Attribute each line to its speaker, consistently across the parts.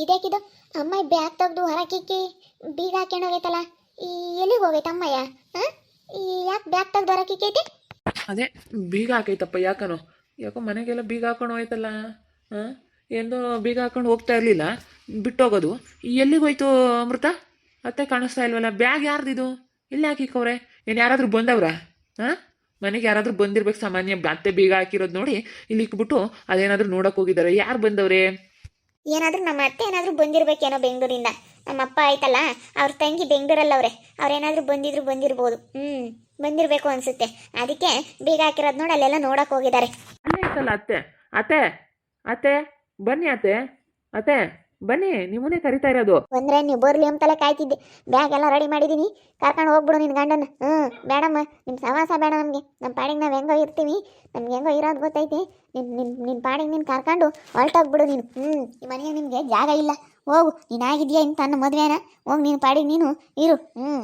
Speaker 1: ಇದ್ಯಾಕಿದು ಅಮ್ಮ ಬ್ಯಾಗ್ ತೆಗ್ದು ಹೊರಕಿಕ್ಕಿ ಬೀಗ ಹಾಕೊಂಡು ಹೋಗೈತಲ್ಲ. ಈ ಎಲ್ಲಿಗೆ ಹೋಗೈತೆ ಅಮ್ಮಯ್ಯ? ಹಾಂ, ಈ ಯಾಕೆ ಬ್ಯಾಗ್ ತೆಗ್ದು ಹೊರಕಿಕ್ಕೈತಿ?
Speaker 2: ಅದೇ ಬೀಗ ಹಾಕೈತಪ್ಪ. ಯಾಕೋ ಮನೆಗೆಲ್ಲ ಬೀಗ ಹಾಕೊಂಡು ಹೋಯ್ತಲ್ಲ. ಹಾಂ, ಎಂದೋ ಬೀಗ ಹಾಕೊಂಡು ಹೋಗ್ತಾ ಇರಲಿಲ್ಲ, ಬಿಟ್ಟೋಗೋದು. ಎಲ್ಲಿಗೆ ಹೋಯ್ತು ಅಮೃತ? ಅತ್ತೆ ಕಾಣಿಸ್ತಾ ಇಲ್ವಲ್ಲ. ಬ್ಯಾಗ್ ಯಾರ್ದಿದು? ಇಲ್ಲಿ ಹಾಕಿಕ್ಕವ್ರೆ? ಏನು ಯಾರಾದರೂ ಬಂದವ್ರಾ? ಹಾಂ, ಮನೆಗೆ ಯಾರಾದರೂ ಬಂದಿರ್ಬೇಕು ಸಾಮಾನ್ಯ. ಅತ್ತೆ ಬೀಗ ಹಾಕಿರೋದು ನೋಡಿ ಇಲ್ಲಿ ಇಕ್ಬಿಟ್ಟು ಅದೇನಾದರೂ ನೋಡೋಕೆ ಹೋಗಿದ್ದಾರೆ. ಯಾರು ಬಂದವ್ರೆ?
Speaker 1: ಏನಾದರೂ ನಮ್ಮ ಅತ್ತೆ ಏನಾದರೂ ಬಂದಿರ್ಬೇಕೇನೋ ಬೆಂಗಳೂರಿಂದ. ನಮ್ಮ ಅಪ್ಪ ಆಯ್ತಲ್ಲ, ಅವ್ರ ತಂಗಿ ಬೆಂಗಳೂರಲ್ಲವ್ರೆ. ಅವ್ರೇನಾದರೂ ಬಂದಿರ್ಬೋದು. ಬಂದಿರಬೇಕು ಅನ್ಸುತ್ತೆ. ಅದಕ್ಕೆ ಬೀಗ ಹಾಕಿರೋದು ನೋಡಿ ಅಲ್ಲೆಲ್ಲ ನೋಡಕ್ಕೆ ಹೋಗಿದ್ದಾರೆ.
Speaker 2: ಅಲ್ಲೇ ಐತಲ್ಲ ಅತ್ತೆ. ಅತ್ತೆ ಅತ್ತೆ ಬನ್ನಿ ಅತ್ತೆ. ಅತ್ತೆ ಬನ್ನಿ, ನಿಮ್ಮನ್ನೇ ಕರಿತಾ ಇರೋದು.
Speaker 1: ಬಂದ್ರೆ ನೀವು ಬರ್ಲಿ ಅಂತಲೇ ಕಾಯ್ತಿದ್ದೆ. ಬ್ಯಾಗ್ ಎಲ್ಲ ರೆಡಿ ಮಾಡಿದ್ದೀನಿ, ಕರ್ಕೊಂಡು ಹೋಗ್ಬಿಡು ನಿನ್ನ ಗಂಡನ. ಬೇಡಮ್ಮ, ನಿಮ್ಮ ಸವಾಸ ಬೇಡ ನಮಗೆ. ನಮ್ಮ ಪಾಡಿಗೆ ನಾವು ಹೆಂಗೋ ಇರ್ತೀವಿ, ನಮ್ಗೆ ಹೆಂಗೋ ಇರೋದು ಗೊತ್ತೈತಿ. ನಿನ್ನ ಪಾಡಿಗೆ ನೀನು ಕರ್ಕೊಂಡು ಹೊರಟೋಗ್ಬಿಡು ನೀನು. ಈ ಮನೆಗೆ ನಿಮಗೆ ಜಾಗ ಇಲ್ಲ, ಹೋಗು. ನೀನು ಆಗಿದೆಯಾ ಇಂತ ನನ್ನ ಮದುವೆನ? ಹೋಗಿ ನೀನು ಪಾಡಿಗೆ ನೀನು ಇರು.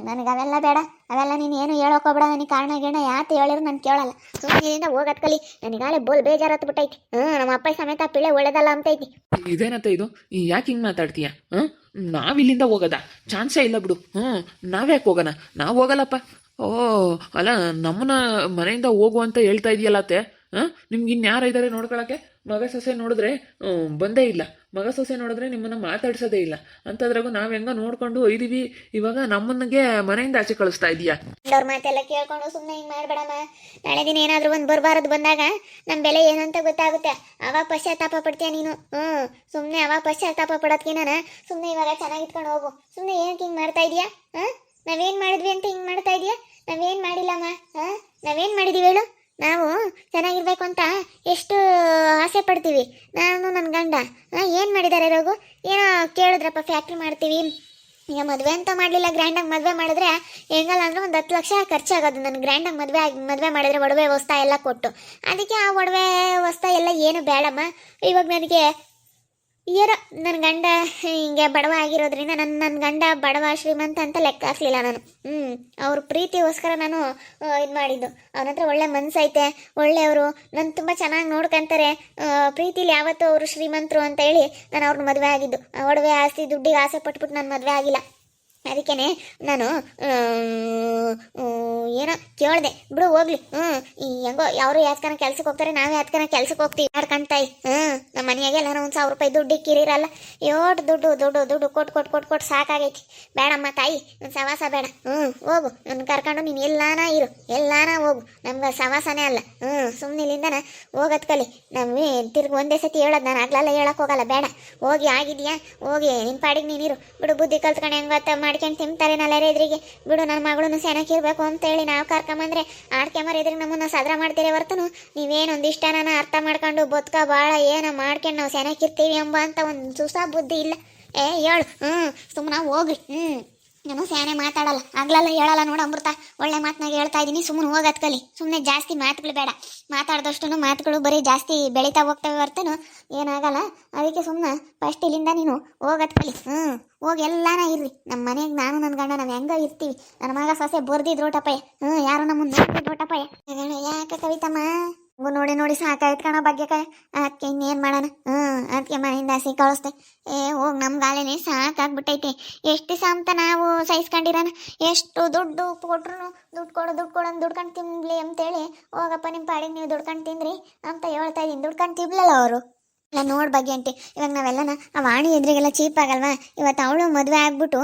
Speaker 1: ನನಗೆ ಅವೆಲ್ಲ ಬೇಡ, ಅವೆಲ್ಲ ನೀನು ಏನು ಹೇಳೋಕೋಬೇಡ. ನನಗೆ ಕಾರಣ ಗಿರಣ ಯಾತೆ ಹೇಳಿದ್ರು ನಾನು ಕೇಳಲ್ಲ. ಸುಮ್ಮನೆ ಹೋಗತ್ ಕಲಿ. ನನಗಾಲೆ ಬೋಲ್ ಬೇಜಾರು ಹತ್ಬಿಟ್ಟೈತಿ. ನಮ್ಮ ಅಪ್ಪ ಸಮೇತ ಪಿಳ್ಳೆ ಒಳ್ಳೇದಲ್ಲ ಅಂತೈತಿ.
Speaker 2: ಇದೇನತ್ತ ಇದು? ಯಾಕೆ ಹಿಂಗೆ ಮಾತಾಡ್ತೀಯ? ನಾವಿಲ್ಲಿಂದ ಹೋಗೋದ ಚಾನ್ಸೇ ಇಲ್ಲ ಬಿಡು. ನಾವ್ಯಾಕೆ ಹೋಗೋಣ? ನಾವು ಹೋಗಲ್ಲಪ್ಪ. ಓ ಅಲ್ಲ, ನಮ್ಮನ್ನ ಮನೆಯಿಂದ ಹೋಗು ಅಂತ ಹೇಳ್ತಾ ಇದೆಯಲ್ಲ ಅತ್ತೆ. ನಿಮ್ಗೆ ಇನ್ಯಾರ ಇದ್ದಾರೆ ನೋಡ್ಕೊಳಕ್ಕೆ? ಮಗ ಸೊಸೆ ನೋಡಿದ್ರೆ ಬಂದೇ ಇಲ್ಲ. ಮಗ ಸೊಸೆ ನೋಡಿದ್ರೆ ನಿಮ್ಮನ್ನ ಮಾತಾಡ್ಸೋದೇ ಇಲ್ಲ. ಅಂಥದ್ರಾಗೂ ನಾವು ಹೆಂಗ ನೋಡ್ಕೊಂಡು ಇದೀವಿ. ಇವಾಗ ನಮ್ಮನ್ನಿಗೆ ಮನೆಯಿಂದ ಆಚೆ ಕಳಿಸ್ತಾ ಇದೀಯಾ?
Speaker 1: ಅವ್ರ ಮಾತೆಲ್ಲ ಕೇಳ್ಕೊಂಡು ಸುಮ್ಮನೆ ಹಿಂಗೆ ಮಾಡ್ಬೇಡಮ್ಮ. ನಾಳೆ ದಿನ ಏನಾದರೂ ಒಂದು ಬರಬಾರದು ಬಂದಾಗ ನಮ್ಮ ಬೆಲೆ ಏನು ಅಂತ ಗೊತ್ತಾಗುತ್ತೆ. ಅವಾಗ ಪಶ್ಚಾತ್ತಾಪ ಪಡ್ತೀಯ ನೀನು. ಸುಮ್ಮನೆ ಅವಾಗ ಪಶ್ಚಾತ್ತಾಪ ಪಡೋದ್ಕಿನ ಸುಮ್ಮನೆ ಇವಾಗ ಚೆನ್ನಾಗಿಟ್ಕೊಂಡು ಹೋಗು. ಸುಮ್ಮನೆ ಏನಕ್ಕೆ ಹಿಂಗೆ ಮಾಡ್ತಾ ಇದೀಯಾ? ನಾವೇನು ಮಾಡಿದ್ವಿ ಅಂತ ಹಿಂಗೆ ಮಾಡ್ತಾ ಇದೀಯಾ? ನಾವೇನು ಮಾಡಿಲ್ಲಮ್ಮ. ನಾವೇನು ಮಾಡಿದೀವಿ ಹೇಳು? ನಾವು ಚೆನ್ನಾಗಿರ್ಬೇಕು ಅಂತ ಎಷ್ಟು ಆಸೆ ಪಡ್ತೀವಿ ನಾನು ನನ್ನ ಗಂಡ. ಏನು ಮಾಡಿದ್ದಾರೆ ರಘು? ಏನೋ ಕೇಳಿದ್ರಪ್ಪ, ಫ್ಯಾಕ್ಟ್ರಿ ಮಾಡ್ತೀವಿ. ಈಗ ಮದುವೆ ಅಂತ ಮಾಡಲಿಲ್ಲ, ಗ್ರ್ಯಾಂಡಾಗಿ ಮದುವೆ ಮಾಡಿದ್ರೆ ಹೆಂಗಲ್ಲ ಅಂದ್ರೆ ಒಂದು 10 ಲಕ್ಷ ಖರ್ಚಾಗೋದು. ನಾನು ಗ್ರ್ಯಾಂಡಾಗಿ ಮದುವೆ ಮಾಡಿದ್ರೆ ಒಡವೆ ವಸ್ತು ಎಲ್ಲ ಕೊಟ್ಟು. ಅದಕ್ಕೆ ಆ ಒಡವೆ ವಸ್ತು ಎಲ್ಲ ಏನು ಬೇಡಮ್ಮ. ಇವಾಗ ನನಗೆ ಏನೋ ನನ್ನ ಗಂಡ ಹಿಂಗೆ ಬಡವ ಆಗಿರೋದ್ರಿಂದ ನನ್ನ ಗಂಡ ಬಡವ ಶ್ರೀಮಂತ ಅಂತ ಲೆಕ್ಕ ಹಾಕ್ಲಿಲ್ಲ ನಾನು. ಅವ್ರ ಪ್ರೀತಿಗೋಸ್ಕರ ನಾನು ಇದು ಮಾಡಿದ್ದು. ಅವನ ಹತ್ರ ಒಳ್ಳೆ ಮನಸ್ಸೈತೆ, ಒಳ್ಳೆಯವರು, ನನ್ನ ತುಂಬ ಚೆನ್ನಾಗಿ ನೋಡ್ಕೊಂತಾರೆ. ಪ್ರೀತಿಲಿ ಯಾವತ್ತೂ ಅವರು ಶ್ರೀಮಂತರು ಅಂತ ಹೇಳಿ ನಾನು ಅವ್ರನ್ನ ಮದುವೆ ಆಗಿದ್ದು. ಒಡವೆ ಆಸ್ತಿ ದುಡ್ಡಿಗೆ ಆಸೆ ಪಟ್ಬಿಟ್ಟು ನಾನು ಮದುವೆ ಆಗಿಲ್ಲ. ಅದಕ್ಕೇ ನಾನು ಏನೋ ಕೇಳಿದೆ, ಬಿಡು ಹೋಗ್ಲಿ. ಹೆಂಗೋ ಯಾರು ಯಾತ್ಕನ ಕೆಲ್ಸಕ್ಕೆ ಹೋಗ್ತಾರೆ, ನಾವೇ ಯಾತ್ಕನ ಕೆಲ್ಸಕ್ಕೆ ಹೋಗ್ತೀವಿ ಮಾಡ್ಕೊಂತಾಯಿ. ನಮ್ಮ ಮನೆಯಾಗೆ ಎಲ್ಲಾರು 1,000 ರೂಪಾಯಿ ದುಡ್ಡು ಇಕ್ಕಿರಲ್ಲ. ಯೋಟು ದುಡ್ಡು ಕೊಟ್ಟು ಸಾಕಾಗೈತಿ. ಬೇಡಮ್ಮ ತಾಯಿ, ನನ್ನ ಸವಾಸ ಬೇಡ. ಹೋಗು, ನನ್ನ ಕರ್ಕೊಂಡು ನೀನು ಎಲ್ಲಾನ ಇರು, ಎಲ್ಲಾನ ಹೋಗು. ನಮ್ಗೆ ಸವಾಸನೇ ಅಲ್ಲ. ಸುಮ್ಮನೆ ಇಲ್ಲಿಂದನ ಹೋಗೋದ್ ಕಲಿ. ನಾವು ತಿರ್ಗಿ ಒಂದೇ ಸತಿ ಹೇಳೋದು, ನಾನು ಆಗ್ಲೆಲ್ಲ ಹೇಳಕ್ಕೆ ಹೋಗಲ್ಲ. ಬೇಡ, ಹೋಗಿ ಆಗಿದೆಯಾ, ಹೋಗಿ ನಿನ್ನ ಪಾಡಿಗೆ ನೀನಿರು. ಬಿಡು, ಬುದ್ಧಿ ಕಲ್ತ್ಕೊಂಡು ಹೆಂಗತ್ತ ಮಾಡ್ಕೊಂಡು ತಿಂತಾರೆ ನಲ್ಲರ ಎದುರಿಗೆ. ಬಿಡು, ನನ್ನ ಮಗಳನ್ನು ಸೆನಕ್ಕಿರ್ಬೇಕು ಅಂತ ಹೇಳಿ ನಾವು ಕರ್ಕೊಂಬಂದ್ರೆ ಆಡ್ಕೆಮರ ಎದುರಿಗೆ ನಮ್ಮನ್ನ ಸದ್ರ ಮಾಡ್ತೀರಿ ಹೊರ್ತನು ನೀವೇನೊಂದಿಷ್ಟ ನಾನು ಅರ್ಥ ಮಾಡ್ಕೊಂಡು ಬದುಕ ಭಾಳ ಏನೋ ಮಾಡ್ಕೊಂಡು ನಾವು ಸೆನಕ್ಕಿರ್ತೀವಿ ಎಂಬ ಅಂತ ಒಂದು ಸುಸಾ ಬುದ್ಧಿ ಇಲ್ಲ. ಹೇಳು. ಸುಮ್ಮನೆ ಹೋಗ್ರಿ. ನಾನು ಸ್ಯಾನೆ ಮಾತಾಡಲ್ಲ, ಆಗ್ಲೆಲ್ಲ ಹೇಳಲ್ಲ. ನೋಡು ಅಮೃತ, ಒಳ್ಳೆ ಮಾತನಾಗ ಹೇಳ್ತಾ ಇದ್ದೀನಿ. ಸುಮ್ಮನೆ ಹೋಗೋದ್ ಕಲಿ. ಸುಮ್ಮನೆ ಜಾಸ್ತಿ ಮಾತುಗಳು ಬೇಡ. ಮಾತಾಡ್ದಷ್ಟು ಮಾತುಗಳು ಬರೀ ಜಾಸ್ತಿ ಬೆಳೀತಾ ಹೋಗ್ತವೆ ಹೊರ್ತನು ಏನಾಗಲ್ಲ. ಅದಕ್ಕೆ ಸುಮ್ಮನೆ ಫಸ್ಟ್ ಇಲ್ಲಿಂದ ನೀನು ಹೋಗೋದ್ ಕಲಿ. ಹೋಗಿ ಎಲ್ಲಾನ ಇರ್ರಿ. ನಮ್ಮ ಮನೆಗೆ ನಾನು ನನ್ನ ಗಂಡ ನಾವು ಹೆಂಗ ಇರ್ತೀವಿ. ನನ್ನ ಮಗ ಸೊಸೆ ಬರ್ದಿದ್ರೋಟಪ್ಪಯ್ಯ. ಯಾರು ನಮ್ಮನ್ನು ನೋಡಿದ್ರೋಟಪ್ಪಯ್ಯ. ಯಾಕೆ ಕವಿತಮ್ಮ ನೋಡಿ ಸಾಕಾಯ್ತು ಕಣ ಬಗ್ಗೆ ಕಾಯ. ಅದಕ್ಕೆ ಇನ್ನೇನು ಮಾಡೋಣ. ಅದಕ್ಕೆ ಮನೆಯಿಂದ ಹಸಿ ಕಳಿಸ್ದೆ. ಹೋಗಿ ನಮ್ಮ ಗಾಲೆನೇ ಸಾಕಾಗ್ಬಿಟ್ಟೈತೆ. ಎಷ್ಟು ದಿವಸ ಅಂತ ನಾವು ಸಹಿಸ್ಕೊಂಡಿರೋಣ. ಎಷ್ಟು ದುಡ್ಡು ಕೊಟ್ರು ದುಡ್ಕೊಂಡು ತಿನ್ಲಿ ಅಂತೇಳಿ ಹೋಗಪ್ಪ ನಿಮ್ಮ ಪಾಡಿಗೆ ನೀವು ದುಡ್ಕೊಂಡು ತಿಂದ್ರಿ ಅಂತ ಹೇಳ್ತಾ ಇದ್ದೀನಿ. ದುಡ್ಕೊಂಡು ತಿನ್ಲಲ್ಲ ಅವರು. ಇಲ್ಲ ನೋಡ್ ಬಗ್ಗೆ ಅಂಟಿ, ಇವಾಗ ನಾವೆಲ್ಲನ ಆ ವಾಣಿ ಎದುರಿಗೆಲ್ಲ ಚೀಪ್ ಆಗಲ್ವಾ? ಇವತ್ತು ಅವಳು ಮದುವೆ ಆಗ್ಬಿಟ್ಟು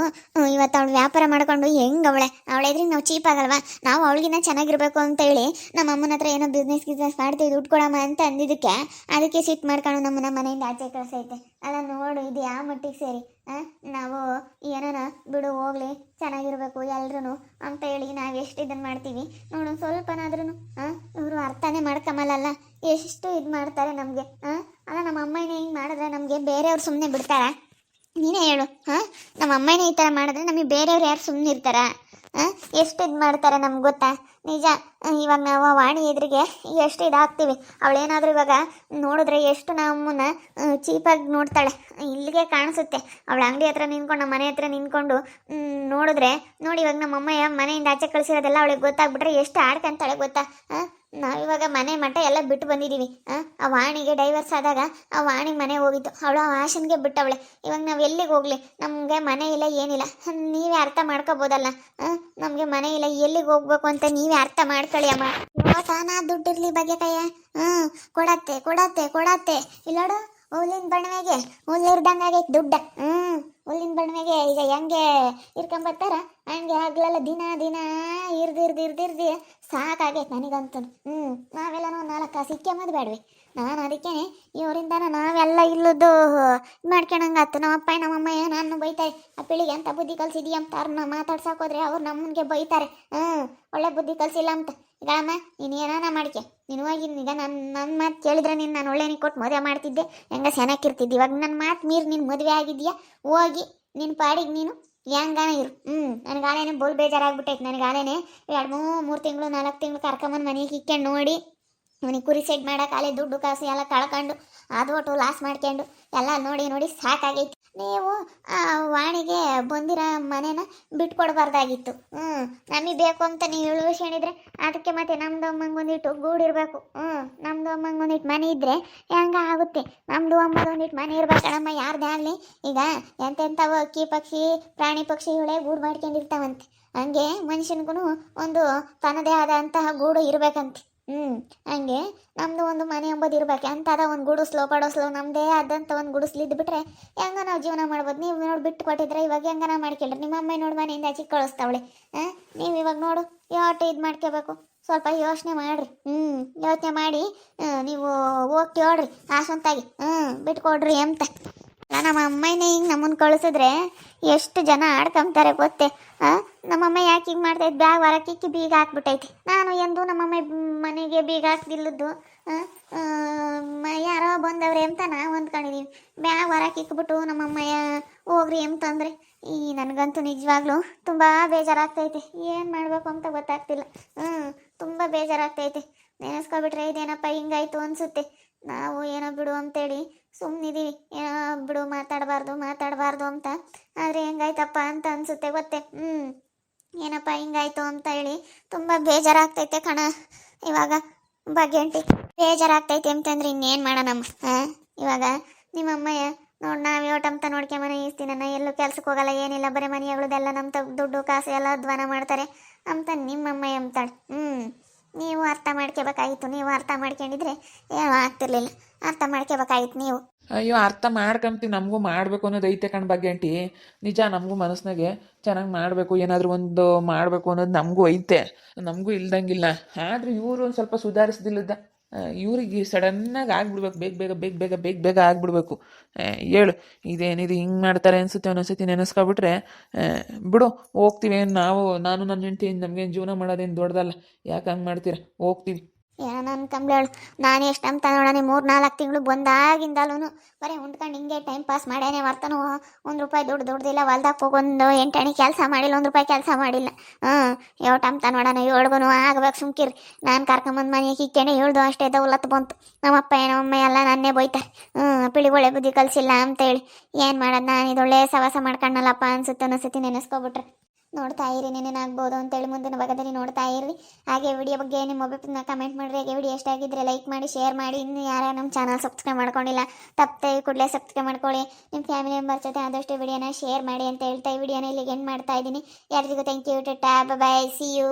Speaker 1: ಇವತ್ತು ಅವಳು ವ್ಯಾಪಾರ ಮಾಡ್ಕೊಂಡು ಹೆಂಗೆ ಅವಳೆ ಎದುರಿಗೆ ನಾವು ಚೀಪ್ ಆಗಲ್ವಾ? ನಾವು ಅವಳಿಗಿನ್ನ ಚೆನ್ನಾಗಿರ್ಬೇಕು ಅಂತ ಹೇಳಿ ನಮ್ಮ ಅಮ್ಮನ ಹತ್ರ ಏನೋ ಬಿಸ್ನೆಸ್ ಮಾಡ್ತೀವಿ, ದುಡ್ಡು ಕೊಡಮ್ಮ ಅಂತ ಅದಕ್ಕೆ ಸಿಟ್ಟು ಮಾಡ್ಕೊಂಡು ನಮ್ಮನ್ನ ಮನೆಯಿಂದ ಆಚೆ ಕಳ್ಸೈತೆ. ಅಲ್ಲ ನೋಡು, ಇದು ಯಾವ ಮಟ್ಟಿಗೆ ಸೇರಿ. ನಾವು ಏನಾರ ಬಿಡು ಹೋಗ್ಲಿ, ಚೆನ್ನಾಗಿರ್ಬೇಕು ಎಲ್ರು ಅಂತ ಹೇಳಿ ನಾವು ಎಷ್ಟು ಇದನ್ನು ಮಾಡ್ತೀವಿ ನೋಡು. ಸ್ವಲ್ಪನಾದ್ರೂ ಇವರು ಅರ್ಥನೇ ಮಾಡ್ಕೊಂಬಲ್ಲ. ಎಷ್ಟು ಇದು ಮಾಡ್ತಾರೆ ನಮಗೆ. ಅಲ್ಲ, ನಮ್ಮ ಅಮ್ಮನೇ ಹಿಂಗೆ ಮಾಡಿದ್ರೆ ನಮಗೆ ಬೇರೆಯವ್ರು ಸುಮ್ಮನೆ ಬಿಡ್ತಾರಾ? ನೀನೇ ಹೇಳು. ನಮ್ಮ ಅಮ್ಮನೇ ಈ ಥರ ಮಾಡಿದ್ರೆ ನಮಗೆ ಬೇರೆಯವ್ರು ಯಾರು ಸುಮ್ಮನೆ ಇರ್ತಾರ? ಎಷ್ಟು ಇದು ಮಾಡ್ತಾರೆ ನಮ್ಗೆ ಗೊತ್ತಾ? ನಿಜ. ಇವಾಗ ನಾವು ವಾಣಿ ಎದುರಿಗೆ ಎಷ್ಟು ಇದಾಗ್ತೀವಿ. ಅವಳೇನಾದರೂ ಇವಾಗ ನೋಡಿದ್ರೆ ಎಷ್ಟು ನಮ್ಮನ್ನ ಚೀಪಾಗಿ ನೋಡ್ತಾಳೆ. ಇಲ್ಲಿಗೆ ಕಾಣಿಸುತ್ತೆ. ಅವಳ ಅಂಗಡಿ ಹತ್ರ ನಿಂತ್ಕೊಂಡು ನಮ್ಮ ಮನೆ ಹತ್ರ ನಿಂತ್ಕೊಂಡು ನೋಡಿದ್ರೆ ನೋಡಿ. ಇವಾಗ ನಮ್ಮ ಅಮ್ಮಯ್ಯ ಮನೆಯಿಂದ ಆಚೆ ಕಳಿಸಿರೋದೆಲ್ಲ ಅವಳಿಗೆ ಗೊತ್ತಾಗ್ಬಿಟ್ರೆ ಎಷ್ಟು ಆಡ್ಕೊಂತಾಳೆ ಗೊತ್ತಾ? ನಾವಿವಾಗ ಮನೆ ಮಠ ಎಲ್ಲ ಬಿಟ್ಟು ಬಂದಿದ್ದೀವಿ. ಆ ವಾಣಿಗೆ ಡೈವರ್ಸ್ ಆದಾಗ ಆ ವಾಣಿಗೆ ಮನೆ ಹೋಗಿತ್ತು, ಅವಳು ಆ ವಾಶನ್ಗೆ ಬಿಟ್ಟವಳೆ. ಇವಾಗ ನಾವು ಎಲ್ಲಿಗೆ ಹೋಗ್ಲಿ, ನಮಗೆ ಮನೆ ಇಲ್ಲ ಏನಿಲ್ಲ. ನೀವೇ ಅರ್ಥ ಮಾಡ್ಕೋಬೋದಲ್ಲ. ನಮಗೆ ಮನೆ ಇಲ್ಲ, ಎಲ್ಲಿಗೆ ಹೋಗ್ಬೇಕು ಅಂತ ನೀವೇ ಅರ್ಥ ಮಾಡ್ಕೊಳ್ಳಿ ಅಮ್ಮ. ತಾನ ದುಡ್ಡಿರ್ಲಿ ಬಗ್ಗೆ ಕೈಯ ಕೊಡತ್ತೆ ಕೊಡತ್ತೆ ಕೊಡತ್ತೆ. ಇಲ್ಲೋಡು ಹುಲ್ಲಿನ ಬಣ್ಣವೆಗೆ ಹುಲ್ಲಿರ್ದಂಗಾಗೈತೆ ದುಡ್ಡ. ಹುಲ್ಲಿನ ಬಣ್ಣವೆಗೆ ಈಗ ಹೆಂಗೆ ಇರ್ಕೊಂಬರ್ತಾರ ಹಂಗೆ ಆಗ್ಲಲ್ಲ ದಿನ ದಿನ ಇರ್ದಿರ್ದಿ ಸಾಕಾಗೈತೆ ನನಗಂತೂ. ನಾವೆಲ್ಲನೂ 4 ಕಾಸು ಇಕ್ಕೆಂಬದು ಬೇಡವೆ. ನಾನು ಅದಕ್ಕೆ ಇವರಿಂದಾನ ನಾವೆಲ್ಲ ಇಲ್ಲದ್ದು ಮಾಡ್ಕೊಳಂಗಾತು. ನಮ್ಮಪ್ಪ ನಮ್ಮಮ್ಮ ನಾನು ಬೈತಾರೆ, ಆ ಪಿಳಿಗೆ ಅಂತ ಬುದ್ಧಿ ಕಲ್ಸಿದೀಯ ಅಂತ ಅವ್ರನ್ನ ಮಾತಾಡ್ಸೋಕೋದ್ರೆ ಅವ್ರು ನಮ್ಮನ್ಗೆ ಬೈತಾರೆ. ಒಳ್ಳೆ ಬುದ್ಧಿ ಕಲ್ಸಿಲ್ಲ ಅಂತ. ಈಗ ಅಮ್ಮ ನೀನು ಏನಾನ ಮಾಡ್ಕೆ, ನೀನು ಹೋಗಿ ಈಗ ನನ್ನ ಮಾತು ಕೇಳಿದ್ರೆ ನಾನು ಒಳ್ಳೆನಿ ಕೊಟ್ಟು ಮದುವೆ ಮಾಡ್ತಿದ್ದೆ, ಹೆಂಗ ಚೆನ್ನಾಗಿರ್ತಿದ್ದೆ. ಇವಾಗ ನನ್ನ ಮಾತು ಮೀರಿ ನೀನು ಮದುವೆ ಆಗಿದ್ಯಾ, ಹೋಗಿ ನಿನ್ನ ಪಾಡಿಗೆ ನೀನು ಹೆಂಗಾನ ಇರು. ನನಗೆ ಆಲೇನೆ ಬೋಲ್ ಬೇಜಾರಾಗ್ಬಿಟ್ಟೈತೆ. ನನಗೆ ಆಲೇನೆ 2-3 ತಿಂಗಳು 4 ತಿಂಗಳು ಕರ್ಕೊಂಬಂದು ಮನೆಗೆ ಇಕ್ಕೊಂಡು ನೋಡಿ ಅವನಿಗೆ ಕುರಿ ಸೆಟ್ ಮಾಡೋಕೆ ಆಲೆ ದುಡ್ಡು ಕಾಸು ಎಲ್ಲ ಕಳ್ಕೊಂಡು ಅದೊಟ್ಟು ಲಾಸ್ ಮಾಡ್ಕೊಂಡು ಎಲ್ಲ ನೋಡಿ ಸಾಕಾಗೈತಿ. ನೀವು ಆ ವಾಣಿಗೆ ಬಂದಿರೋ ಮನೇನ ಬಿಟ್ಕೊಡ್ಬಾರ್ದಾಗಿತ್ತು. ನಮಗೆ ಬೇಕು ಅಂತ ನೀವು ಹೇಳಿದ್ರೆ ಅದಕ್ಕೆ ಮತ್ತೆ ನಮ್ದು ಅಮ್ಮಂಗೆ ಒಂದಿಟ್ಟು ಗೂಡಿರ್ಬೇಕು. ನಮ್ದು ಅಮ್ಮಂಗೆ ಒಂದಿಟ್ಟು ಮನೆ ಇದ್ದರೆ ಹೆಂಗ ಆಗುತ್ತೆ. ನಮ್ದು ಅಮ್ಮದು ಒಂದಿಟ್ಟು ಮನೆ ಇರ್ಬೇಕಣಮ್ಮ, ಯಾರ್ದೇ ಆಗಲಿ. ಈಗ ಎಂತೆಂಥವು ಅಕ್ಕಿ ಪಕ್ಷಿ ಪ್ರಾಣಿ ಪಕ್ಷಿಗಳೇ ಗೂಡು ಮಾಡ್ಕೊಂಡಿರ್ತಾವಂತೆ, ಹಂಗೆ ಮನುಷ್ಯನಿಗೂ ಒಂದು ತನ್ನದೇ ಆದಂತಹ ಗೂಡು ಇರಬೇಕಂತೆ. ಹಂಗೆ ನಮ್ದು ಒಂದು ಮನೆ ಎಂಬುದು ಇರ್ಬೇಕು. ಅಂಥದ ಒಂದು ಗುಡಿಸ್ಲೋ ಪಡೋಸ್ಲೋ ನಮ್ಮದೇ ಆದಂಥ ಒಂದು ಗುಡಿಸ್ಲಿದ್ದು ಬಿಟ್ರೆ ಹೆಂಗ ನಾವು ಜೀವನ ಮಾಡ್ಬೋದು. ನೀವು ನೋಡಿ ಬಿಟ್ಟು ಕೊಟ್ಟಿದ್ರೆ ಇವಾಗ ಹೆಂಗನ ಮಾಡ್ಕೊಳ್ರಿ. ನಿಮ್ಮ ಅಮ್ಮ ನೋಡಿ ಮನೆಯಿಂದ ಆಚೆ ಕಳಿಸ್ತಾವಳೆ. ನೀವು ಇವಾಗ ನೋಡು ಯಾವಟ್ಟು ಇದು ಮಾಡ್ಕೋಬೇಕು, ಸ್ವಲ್ಪ ಯೋಚನೆ ಮಾಡಿರಿ. ಯೋಚನೆ ಮಾಡಿ ನೀವು ಹೋಗಿ ಕೇಳ್ರಿ ಆಸಂತಾಗಿ ಬಿಟ್ಕೊಡ್ರಿ ಅಂತ. ನಮ್ಮ ಅಮ್ಮನೇ ಹಿಂಗೆ ನಮ್ಮನ್ನು ಕಳಿಸಿದ್ರೆ ಎಷ್ಟು ಜನ ಆಡ್ಕೊಂತಾರೆ ಗೊತ್ತೇ. ನಮ್ಮಮ್ಮ ಯಾಕೆ ಹಿಂಗೆ ಮಾಡ್ತಾಯಿದ್ದು, ಬ್ಯಾಗ್ ಹೊರಕ್ಕಿಕ್ಕಿ ಬೀಗ ಹಾಕ್ಬಿಟ್ಟೈತಿ. ನಾನು ಎಂದು ನಮ್ಮಮ್ಮ ಮನೆಗೆ ಬೀಗ ಹಾಕ್ದಿಲ್ಲದ್ದು ಯಾರೋ ಬಂದವ್ರೆ ಅಂತ ನಾವು ಅಂದ್ಕೊಂಡಿದ್ದೀವಿ. ಬ್ಯಾಗ್ ಹೊರಕ್ಕಿಕ್ಬಿಟ್ಟು ನಮ್ಮಮ್ಮಯ್ಯ ಹೋಗ್ರಿ ಅಂತಂದ್ರೆ ನನಗಂತೂ ನಿಜವಾಗ್ಲೂ ತುಂಬ ಬೇಜಾರಾಗ್ತೈತೆ. ಏನು ಮಾಡಬೇಕು ಅಂತ ಗೊತ್ತಾಗ್ತಿಲ್ಲ. ತುಂಬ ಬೇಜಾರಾಗ್ತೈತೆ. ನೆನೆಸ್ಕೊಬಿಟ್ರೆ ಇದೇನಪ್ಪ ಹಿಂಗಾಯ್ತು ಅನಿಸುತ್ತೆ. ನಾವು ಏನೋ ಬಿಡು ಅಂತೇಳಿ ಸುಮ್ಮನಿದ್ದೀವಿ. ಏನೋ ಬಿಡು ಮಾತಾಡಬಾರ್ದು ಅಂತ. ಆದರೆ ಹೆಂಗಾಯ್ತಪ್ಪ ಅಂತ ಅನಿಸುತ್ತೆ ಗೊತ್ತೇ. ಏನಪ್ಪ ಹಿಂಗಾಯ್ತು ಅಂತ ಹೇಳಿ ತುಂಬ ಬೇಜಾರಾಗ್ತೈತೆ ಕಣ. ಇವಾಗ ಭಾಗ್ಯಂಟಿ ಬೇಜಾರಾಗ್ತೈತೆ ಅಂತಂದ್ರೆ ಇನ್ನೇನು ಮಾಡೋಣಮ್ಮ. ಇವಾಗ ನಿಮ್ಮಮ್ಮಯ್ಯ ನೋಡಿ ನಾವು ಯೋಟಂತ ನೋಡ್ಕೊಂಬನೆ ಈಸ್ತೀನನ್ನ ಎಲ್ಲೂ ಕೆಲ್ಸಕ್ಕೆ ಹೋಗಲ್ಲ ಏನಿಲ್ಲ, ಬರೀ ಮನೆಯಗಳದೆಲ್ಲ ನಮ್ಮ ದುಡ್ಡು ಕಾಸು ಎಲ್ಲ ಅಧ್ವಾನ ಮಾಡ್ತಾರೆ ಅಂತ ನಿಮ್ಮಮ್ಮಯ್ಯ ಅಂತಾಳೆ. ನೀವು ಅರ್ಥ ಮಾಡ್ಕೋಬೇಕಾಗಿತ್ತು. ನೀವು ಅರ್ಥ ಮಾಡ್ಕೊಂಡಿದ್ರೆ ಏನೂ ಆಗ್ತಿರ್ಲಿಲ್ಲ. ಅರ್ಥ ಮಾಡ್ಕೋಬೇಕಾಗಿತ್ತು ನೀವು.
Speaker 2: ಅಯ್ಯೋ ಅರ್ಥ ಮಾಡ್ಕೊಂತೀವಿ, ನಮಗೂ ಮಾಡಬೇಕು ಅನ್ನೋದು ಐತೆ ಕಣ್ ಬಗ್ಗೆ ಆಂಟಿ. ನಿಜ ನಮಗೂ ಮನಸ್ಸಿನಾಗೆ ಚೆನ್ನಾಗಿ ಮಾಡಬೇಕು, ಏನಾದರೂ ಒಂದು ಮಾಡಬೇಕು ಅನ್ನೋದು ನಮಗೂ ಐತೆ, ನಮಗೂ ಇಲ್ದಂಗಿಲ್ಲ. ಆದರೆ ಇವರು ಒಂದು ಸ್ವಲ್ಪ ಸುಧಾರಿಸ್ದಿಲ್ಲದ ಇವ್ರಿಗೆ ಸಡನ್ನಾಗಿ ಆಗ್ಬಿಡ್ಬೇಕು, ಬೇಗ ಆಗ್ಬಿಡ್ಬೇಕು. ಹೇಳು ಇದೇನಿದು ಹಿಂಗೆ ಮಾಡ್ತಾರೆ ಅನಿಸುತ್ತೆ. ಒಂದೊಂದ್ಸತಿ ನೆನೆಸ್ಕೊಬಿಟ್ರೆ ಬಿಡು ಹೋಗ್ತೀವಿ ನಾನು ನನ್ನ ಹೆಂಡ್ತಿ ನಮಗೇನು ಜೀವನ ಮಾಡೋದೇನು ದೊಡ್ಡದಲ್ಲ, ಯಾಕೆ ಹಂಗೆ ಮಾಡ್ತೀರಾ, ಹೋಗ್ತೀವಿ.
Speaker 1: ನನ್ನ ಕಂಬ್ಳೇಳು ನಾನು ಎಷ್ಟು ಅಂತ ನೋಡೋಣ 3-4 ತಿಂಗಳು ಬಂದಾಗಿಂದಲೂ ಬರೀ ಉಂಡ್ಕೊಂಡು ಹಿಂಗೆ ಟೈಮ್ ಪಾಸ್ ಮಾಡ್ಯಾನೆ ಹೊರ್ತನು. 1 ರೂಪಾಯಿ ದುಡ್ದಿಲ್ಲ. ಹೊಲ್ದಾಗ ಹೋಗೊಂದು 8 ಅಣಿ ಕೆಲಸ ಮಾಡಿಲ್ಲ, 1 ರೂಪಾಯಿ ಕೆಲಸ ಮಾಡಿಲ್ಲ. ಯೋಟಂತ ನೋಡೋಣ 7 ಆಗ್ಬೇಕು ಸುಮ್ಕಿರಿ. ನಾನು ಕರ್ಕೊಂಬಂದು ಮನೆಗೆ ಇಕ್ಕೇನೆ 7 ಅಷ್ಟೇ ದೌಲತ್ತು ಬಂತು. ನಮ್ಮಪ್ಪ ನಮ್ಮಮ್ಮ ಎಲ್ಲ ನನ್ನೇ ಬೈತಾರೆ, ಪಿಳಿಗೊಳೆ ಬುದ್ಧಿ ಕಲಿಸಿಲ್ಲ ಅಂತೇಳಿ. ಏನು ಮಾಡೋದು, ನಾನು ಇದೊಳ್ಳೆ ಸವಾಸ ಮಾಡ್ಕೊಂಡಲ್ಲಪ್ಪ ಅನ್ಸುತ್ತೆ ಅನ್ನಿಸುತ್ತೆ ನೆನೆಸ್ಕೊಬಿಟ್ರೆ. ನೋಡ್ತಾ ಇರಿ, ನೆನೇನಾಗ್ಬೋದು ಅಂತೇಳಿ ಮುಂದಿನ ಭಾಗದಲ್ಲಿ ನೋಡ್ತಾ ಇರಿ. ಹಾಗೆ ವಿಡಿಯೋ ಬಗ್ಗೆ ನಿಮ್ಮ ಅಭಿಪ್ರಾಯನ ಕಮೆಂಟ್ ಮಾಡಿರಿ. ಹಾಗೆ ವಿಡಿಯೋ ಎಷ್ಟಾಗಿದ್ದರೆ ಲೈಕ್ ಮಾಡಿ, ಶೇರ್ ಮಾಡಿ. ಇನ್ನು ಯಾರು ನಮ್ಮ ಚಾನಲ್ ಸಬ್ಸ್ಕ್ರೈಬ್ ಮಾಡ್ಕೊಂಡಿಲ್ಲ ತಪ್ಪದೆ ಕೂಡಲೇ ಸಬ್ಸ್ಕ್ರೈಬ್ ಮಾಡ್ಕೊಳ್ಳಿ. ನಿಮ್ಮ ಫ್ಯಾಮಿಲಿ ಮೆಂಬರ್ ಜೊತೆ ಆದಷ್ಟು ವಿಡಿಯೋನ ಶೇರ್ ಮಾಡಿ ಅಂತ ಹೇಳ್ತಾ ಈ ವಿಡಿಯೋನ ಇಲ್ಲಿಗೆ ಎಂಡ್ ಮಾಡ್ತಾ ಇದ್ದೀನಿ. ಯಾರಿಗೂ thank you. Tata, bye bye, see you.